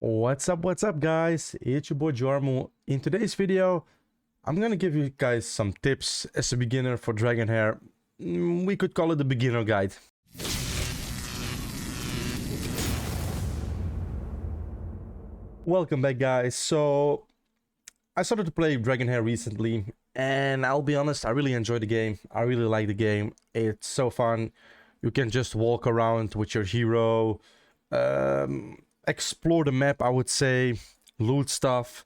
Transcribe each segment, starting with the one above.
What's up, guys? It's your boy Juarmu. In today's video, I'm gonna give you guys some tips as a beginner for Dragonheir. We could call it the beginner guide. Welcome back, guys. So, I started to play Dragonheir recently, and I'll be honest, I really enjoy the game. I really like the game. It's so fun. You can just walk around with your hero, explore the map, I would say, loot stuff.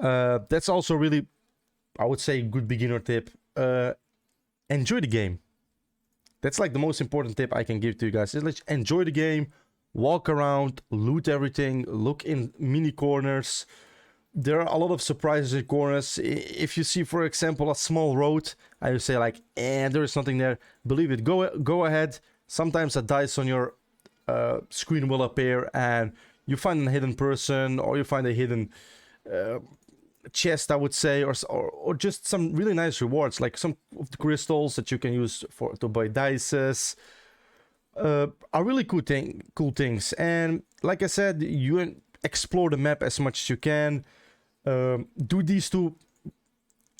That's also really, I would say, good beginner tip. Enjoy the game. That's like the most important tip I can give to you guys. Is let's enjoy the game, walk around, loot everything, look in mini corners. There are a lot of surprises in corners. If you see, for example, a small road, and you say like, there is nothing there, believe it, go ahead. Sometimes a dice on your screen will appear and you find a hidden person, or you find a hidden chest, I would say, or just some really nice rewards, like some of the crystals that you can use to buy dices. Are really cool things. And like I said, you explore the map as much as you can. Do these two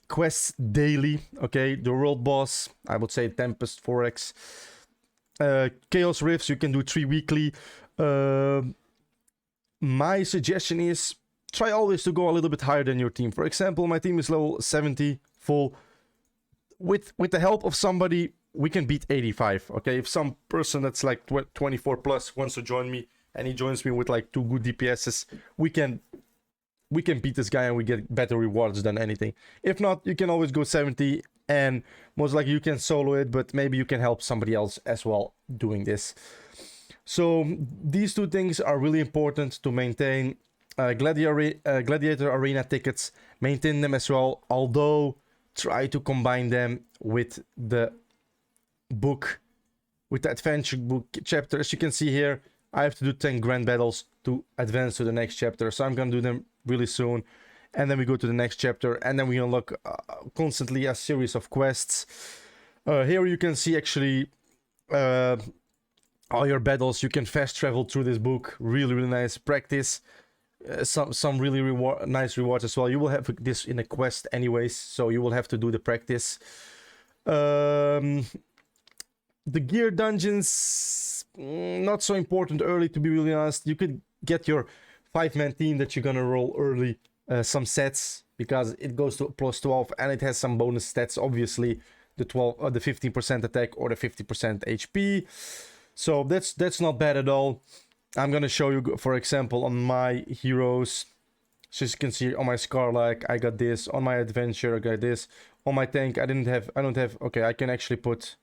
quests daily, okay? The world boss, I would say Tempest 4x. Chaos Rifts, you can do 3 weekly. My suggestion is try always to go a little bit higher than your team. For example, my team is level 70 full. With the help of somebody, we can beat 85, okay? If some person that's like 24 plus wants to join me, and he joins me with like 2 good DPSs, we can beat this guy and we get better rewards than anything. If not, you can always go 70, and most likely you can solo it, but maybe you can help somebody else as well doing this. So these two things are really important to maintain. Gladiator arena tickets, maintain them as well, although try to combine them with the book, with the adventure book chapter. As you can see here, I have to do 10 grand battles to advance to the next chapter, so I'm gonna do them really soon, and then we go to the next chapter, and then we unlock constantly a series of quests. Here you can see actually all your battles. You can fast travel through this book. Really nice practice. Some really nice rewards as well. You will have this in a quest anyways, so you will have to do the practice. The gear dungeons, not so important early, to be really honest. You could get your 5-man team that you're gonna roll early some sets, because it goes to plus 12 and it has some bonus stats, obviously, the 12 or the 15% attack or the 50% HP. So that's not bad at all. I'm gonna show you, for example, on my heroes. So as you can see, on my Scarlag, I got this. On my adventure, I got this. On my tank, I don't have. Okay, I can actually put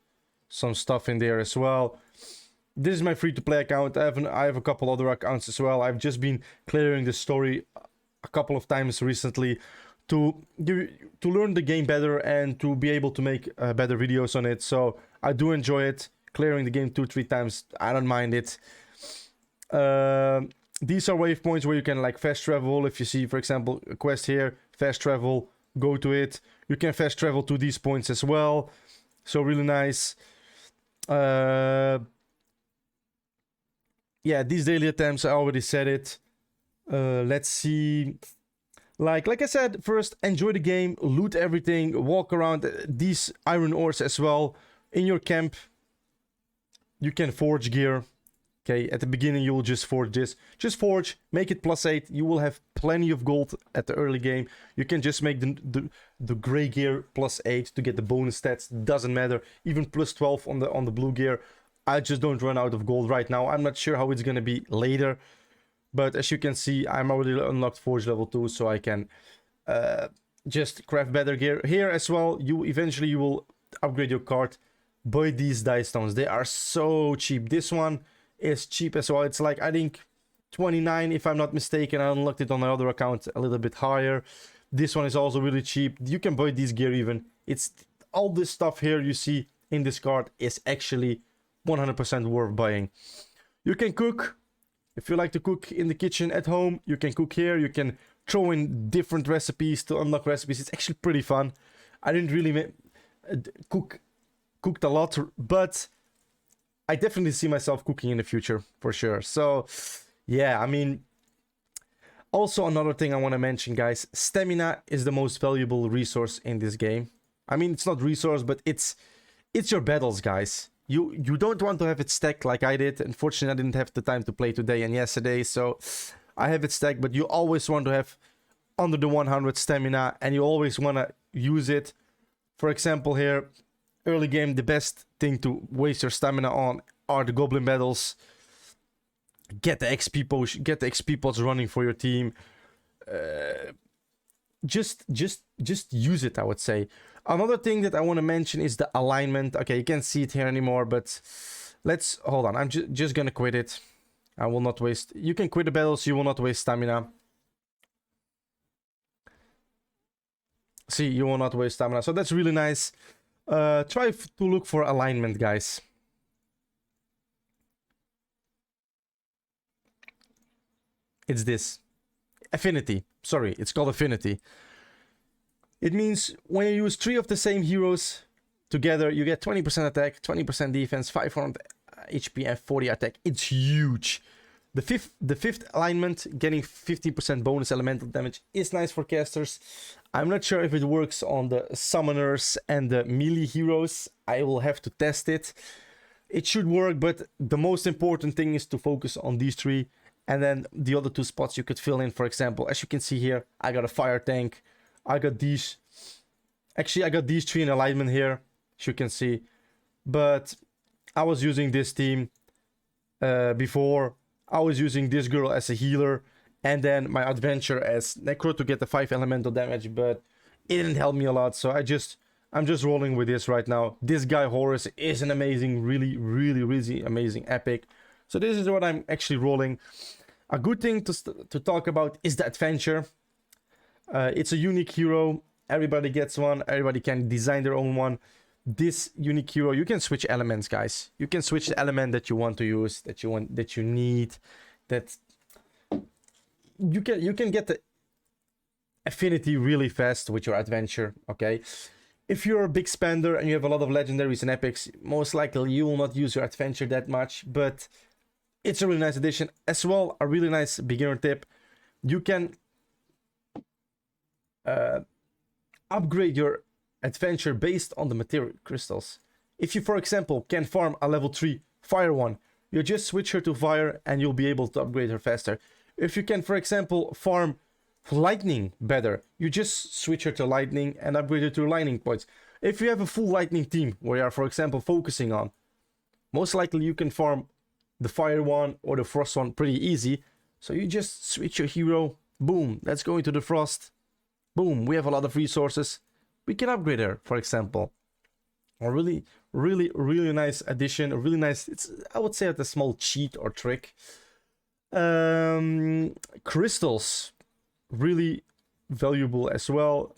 some stuff in there as well. This is my free-to-play account. I have a couple other accounts as well. I've just been clearing the story a couple of times recently to learn the game better and to be able to make better videos on it. So I do enjoy it. Clearing the game 2-3 times, I don't mind it. These are waypoints where you can like fast travel. If you see, for example, a quest here, fast travel, go to it. You can fast travel to these points as well. So really nice. Yeah, these daily attempts, I already said it. Let's see. Like I said, first, enjoy the game, loot everything, walk around. These iron ores as well. In your camp, you can forge gear. Okay, at the beginning, you will just forge this. Just forge, make it +8. You will have plenty of gold at the early game. You can just make the gray gear +8 to get the bonus stats. Doesn't matter. Even +12 on the blue gear. I just don't run out of gold right now. I'm not sure how it's gonna be later, but as you can see, I'm already unlocked Forge level 2, so I can just craft better gear. Here as well, eventually you will upgrade your card. Buy these dice stones. They are so cheap. This one is cheap as well. It's like, I think 29 if I'm not mistaken. I unlocked it on my other account a little bit higher. This one is also really cheap. You can buy this gear even. It's all this stuff here you see in this card is actually 100% worth buying. You can cook. If you like to cook in the kitchen at home, you can cook here. You can throw in different recipes to unlock recipes. It's actually pretty fun. I didn't really cooked a lot, but I definitely see myself cooking in the future for sure. So yeah, I mean, Also, another thing I want to mention, guys, stamina is the most valuable resource in this game. I mean, it's not resource, but it's your battles, guys. You don't want to have it stacked like I did. Unfortunately, I didn't have the time to play today and yesterday, so I have it stacked, but you always want to have under the 100 stamina, and you always want to use it. For example, here, early game, the best thing to waste your stamina on are the goblin battles. Get the XP potion, get the XP pots running for your team. Just use it, I would say. Another thing that I want to mention is the alignment. Okay, you can't see it here anymore, but let's hold on. I'm just gonna quit it. I will not waste. You can quit the battles. You will not waste stamina. See, you will not waste stamina. So that's really nice. Try to look for alignment, guys. It's this. Affinity. Sorry, it's called affinity. It means when you use 3 of the same heroes together, you get 20% attack, 20% defense, 500 HP, and 40 attack. It's huge. The fifth alignment, getting 50% bonus elemental damage, is nice for casters. I'm not sure if it works on the summoners and the melee heroes. I will have to test it. It should work, but the most important thing is to focus on these 3. And then the other 2 spots you could fill in. For example, as you can see here, I got a fire tank. I got these. Actually, I got these 3 in alignment here, as you can see. But I was using this team before. I was using this girl as a healer. And then my adventure as Necro to get the 5 elemental damage. But it didn't help me a lot. So I'm just rolling with this right now. This guy Horus is an amazing, really amazing epic. So this is what I'm actually rolling. A good thing to talk about is the adventure. It's a unique hero. Everybody gets one. Everybody can design their own one. This unique hero, you can switch elements, guys. You can switch the element that you want to use, that you need. That you can get the affinity really fast with your adventure. Okay. If you're a big spender and you have a lot of legendaries and epics, most likely you will not use your adventure that much, but it's a really nice addition. As well, a really nice beginner tip. You can upgrade your adventure based on the material crystals. If you, for example, can farm a level 3 fire one, you just switch her to fire and you'll be able to upgrade her faster. If you can, for example, farm lightning better, you just switch her to lightning and upgrade her to lightning points. If you have a full lightning team where you are, for example, focusing on, most likely you can farm the fire one or the frost one pretty easy. So you just switch your hero. Boom, let's go into the frost. Boom, we have a lot of resources. We can upgrade her, for example. A really nice addition. A really nice, I would say, a small cheat or trick. Crystals, really valuable as well.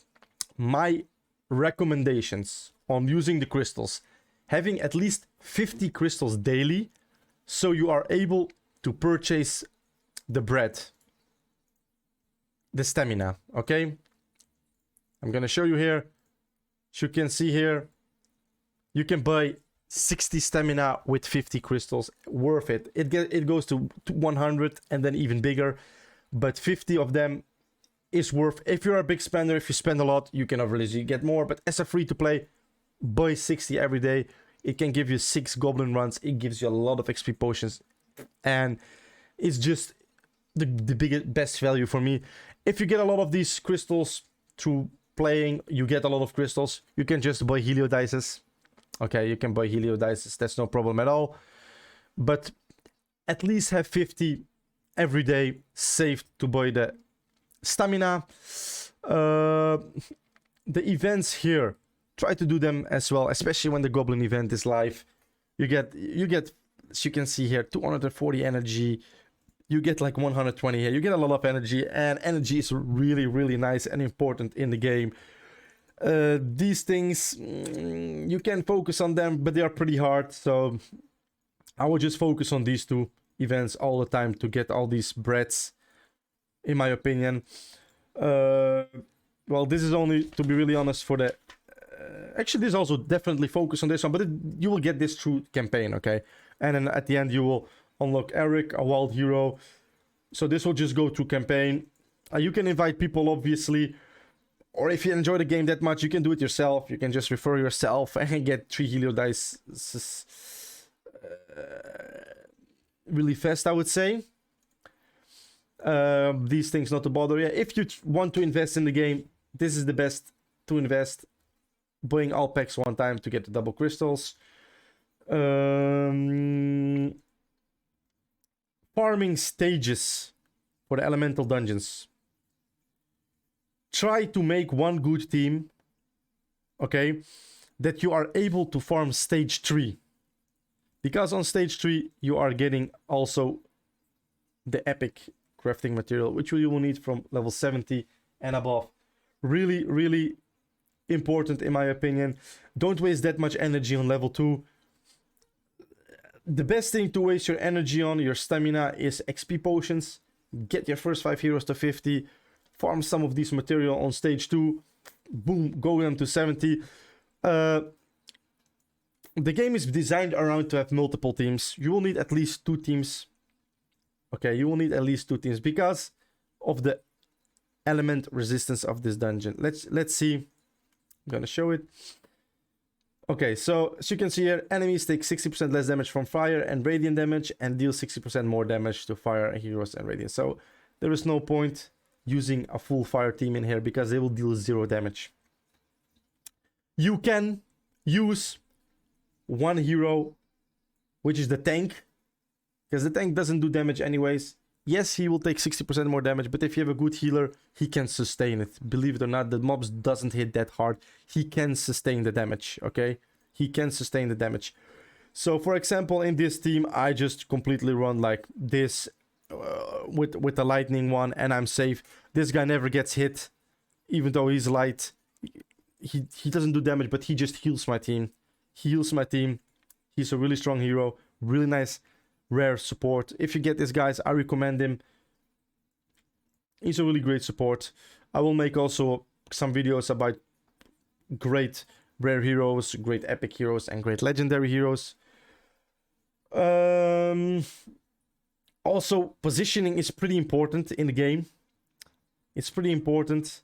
My recommendations on using the crystals: having at least 50 crystals daily, so you are able to purchase the bread, the stamina. Okay, I'm gonna show you here. As you can see here, you can buy 60 stamina with 50 crystals. Worth it. It goes to 100 and then even bigger, but 50 of them is worth. If you're a big spender, if you spend a lot, you can obviously get more, but as a free to play, buy 60 every day. It can give you 6 goblin runs. It gives you a lot of XP potions, and it's just the best value for me. If you get a lot of these crystals through playing, you get a lot of crystals. You can just buy heliodices. Okay, you can buy heliodices. That's no problem at all. But at least have 50 every day saved to buy the stamina. The events here, try to do them as well, especially when the goblin event is live. You get, as you can see here, 240 energy. You get like 120 here. You get a lot of energy, and energy is really nice and important in the game. These things, you can focus on them, but they are pretty hard. So I will just focus on these 2 events all the time to get all these breads, in my opinion. Well, this is only, to be really honest, for the... actually, this also definitely focus on this one, but you will get this through campaign, okay? And then at the end, you will unlock Eric, a wild hero. So this will just go through campaign. You can invite people, obviously. Or if you enjoy the game that much, you can do it yourself. You can just refer yourself and get 3 Helio dice really fast, I would say. These things not to bother. Yeah, if you want to invest in the game, this is the best to invest. Buying all packs one time to get the double crystals. Farming stages for the elemental dungeons. Try to make one good team, okay, that you are able to farm stage 3. Because on stage 3, you are getting also the epic crafting material, which you will need from level 70 and above. Really, really important in my opinion. Don't waste that much energy on level 2. The best thing to waste your energy on, your stamina, is XP potions. Get your first 5 heroes to 50. Farm some of these material on stage 2. Boom, go them to 70. The game is designed around to have multiple teams. You will need at least 2 teams. Okay, you will need at least 2 teams because of the element resistance of this dungeon. Let's see. I'm gonna show it. Okay, so as you can see here, enemies take 60% less damage from fire and radiant damage and deal 60% more damage to fire heroes and radiant. So there is no point using a full fire team in here because they will deal 0 damage. You can use one hero, which is the tank, because the tank doesn't do damage anyways. Yes, he will take 60% more damage, but if you have a good healer, he can sustain it. Believe it or not, the mobs doesn't hit that hard. He can sustain the damage, okay? He can sustain the damage. So, for example, in this team, I just completely run like this with the lightning one, and I'm safe. This guy never gets hit, even though he's light. He doesn't do damage, but he just heals my team. He heals my team. He's a really strong hero. Really nice rare support. If you get this, guys, I recommend him. He's a really great support. I will make also some videos about great rare heroes, great epic heroes, and great legendary heroes. Also, positioning is pretty important in the game. It's pretty important.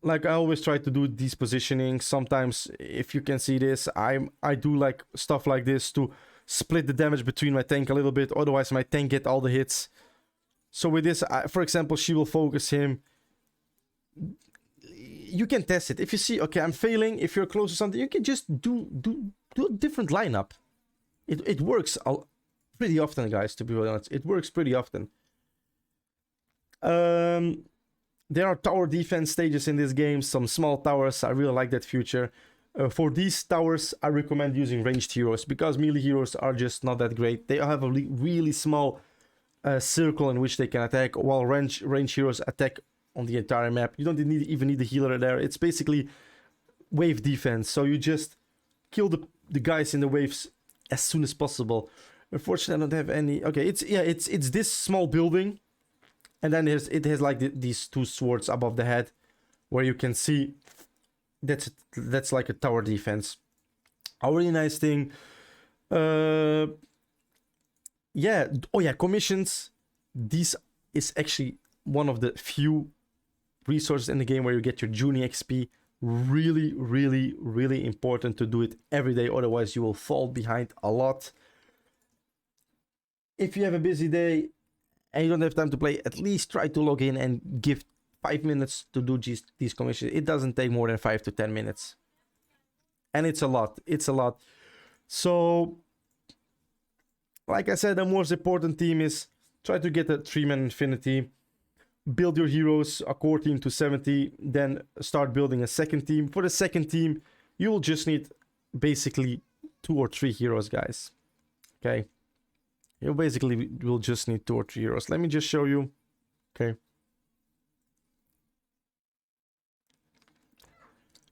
Like, I always try to do these positioning. Sometimes, if you can see this, I do like stuff like this to split the damage between my tank a little bit. Otherwise, my tank get all the hits. So with this, for example, she will focus him. You can test it. If you see, okay, I'm failing. If you're close to something, you can just do a different lineup. It works pretty often, guys, to be honest. It works pretty often. There are tower defense stages in this game. Some small towers. I really like that feature. For these towers, I recommend using ranged heroes because melee heroes are just not that great. They have a really small circle in which they can attack, while range heroes attack on the entire map. You don't even need the healer there. It's basically wave defense. So you just kill the guys in the waves as soon as possible. Unfortunately, I don't have any. Okay, it's this small building, and then it has like these 2 swords above the head, where you can see. That's like a tower defense. A really nice thing. Yeah. Oh yeah, commissions. This is actually one of the few resources in the game where you get your Juni XP. Really, really, really important to do it every day. Otherwise, you will fall behind a lot. If you have a busy day and you don't have time to play, at least try to log in and give 5 minutes to do these commissions. It doesn't take more than 5 to 10 minutes. And it's a lot. It's a lot. So, like I said, the most important team is try to get a 3-man infinity. Build your heroes, a core team to 70. Then start building a second team. For the second team, you will just need basically 2 or 3 heroes, guys. Okay. You basically will just need 2 or 3 heroes. Let me just show you. Okay.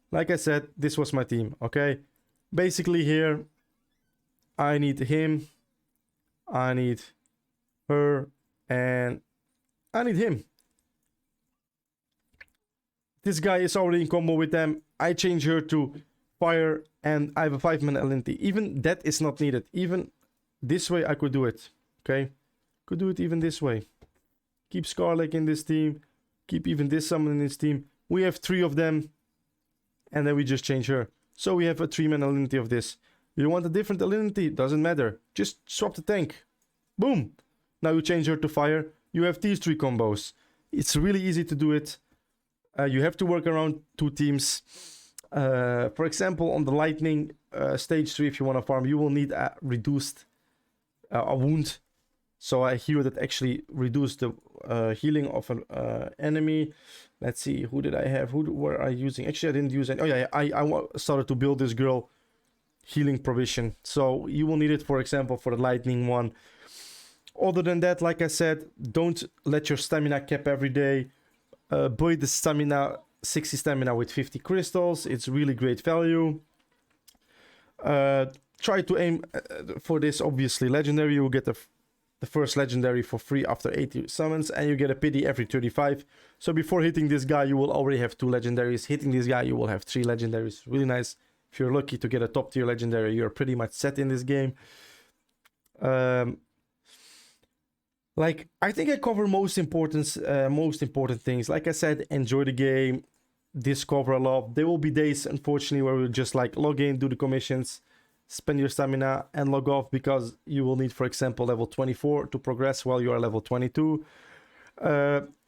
Like I said, this was my team, okay? Basically here, I need him, I need her, and I need him. This guy is already in combo with them. I change her to fire, and I have a 5-man LNT. Even that is not needed. Even this way I could do it, okay? Could do it even this way. Keep Scarlet in this team. keep even this summon in his team. We have 3 of them, and then we just change her. So we have a 3-man alinity of this. You want a different alinity? Doesn't matter. Just swap the tank. Boom! Now you change her to fire. You have these 3 combos. It's really easy to do it. You have to work around 2 teams. For example, on the lightning stage 3, if you want to farm, you will need a reduced a wound. So a hero that actually reduced the healing of an enemy. Let's see, who did I have? Who were I using? Actually, I didn't use any. Oh yeah, I started to build this girl healing provision. So you will need it, for example, for the lightning one. Other than that, like I said, don't let your stamina cap every day. Buy the stamina, 60 stamina with 50 crystals. It's really great value. Try to aim for this, obviously. Legendary, you will get the first legendary for free after 80 summons, and you get a pity every 35. So before hitting this guy, you will already have 2 legendaries. Hitting this guy, you will have 3 legendaries. Really nice. If you're lucky to get a top tier legendary, you're pretty much set in this game. Like, I think I cover most important things. Like I said, enjoy the game, discover a lot. There will be days, unfortunately, where we'll just like log in, do the commissions, spend your stamina and log off, because you will need, for example, level 24 to progress while you are level 22.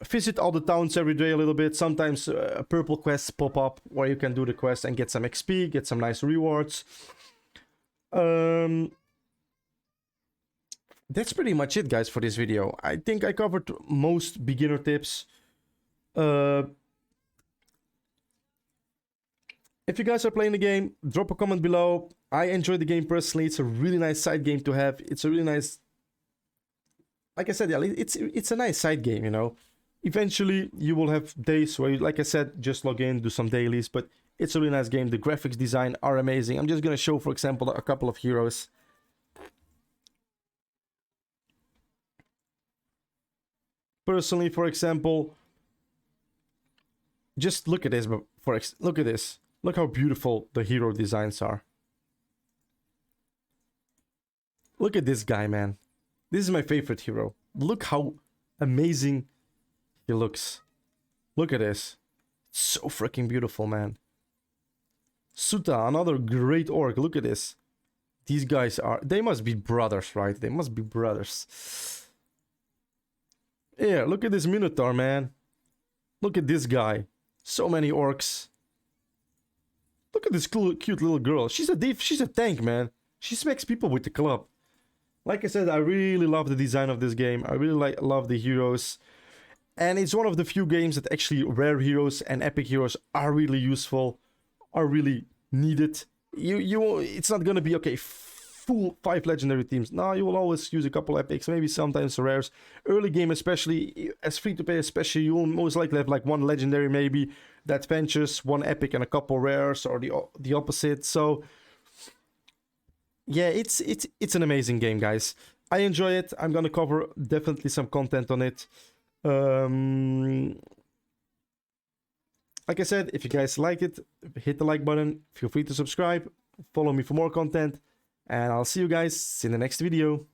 Visit all the towns every day a little bit. Sometimes purple quests pop up where you can do the quest and get some XP, get some nice rewards. That's pretty much it, guys, for this video. I think I covered most beginner tips. If you guys are playing the game, drop a comment below. I enjoy the game personally. It's a really nice side game to have. It's a really nice... Like I said, yeah, it's a nice side game, you know. Eventually, you will have days where, like I said, just log in, do some dailies. But it's a really nice game. The graphics design are amazing. I'm just going to show, for example, a couple of heroes. Personally, for example, just look at this. Look at this. Look how beautiful the hero designs are. Look at this guy, man. This is my favorite hero. Look how amazing he looks. Look at this. It's so freaking beautiful, man. Suta, another great orc. Look at this. These guys are... They must be brothers, right? They must be brothers. Yeah, look at this Minotaur, man. Look at this guy. So many orcs. Look at this cool, cute little girl. She's a tank, man. She smacks people with the club. Like I said, I really love the design of this game. I really love the heroes. And it's one of the few games that actually rare heroes and epic heroes are really useful, are really needed. It's not gonna be, okay, full 5 legendary teams. No, you will always use a couple epics, maybe sometimes rares. Early game especially, as free to play especially, you will most likely have like 1 legendary maybe that ventures, 1 epic and a couple rares, or the opposite. So yeah, it's an amazing game, guys. I enjoy it. I'm gonna cover definitely some content on it. Like I said, if you guys like it, hit the like button. Feel free to subscribe. Follow me for more content. And I'll see you guys in the next video.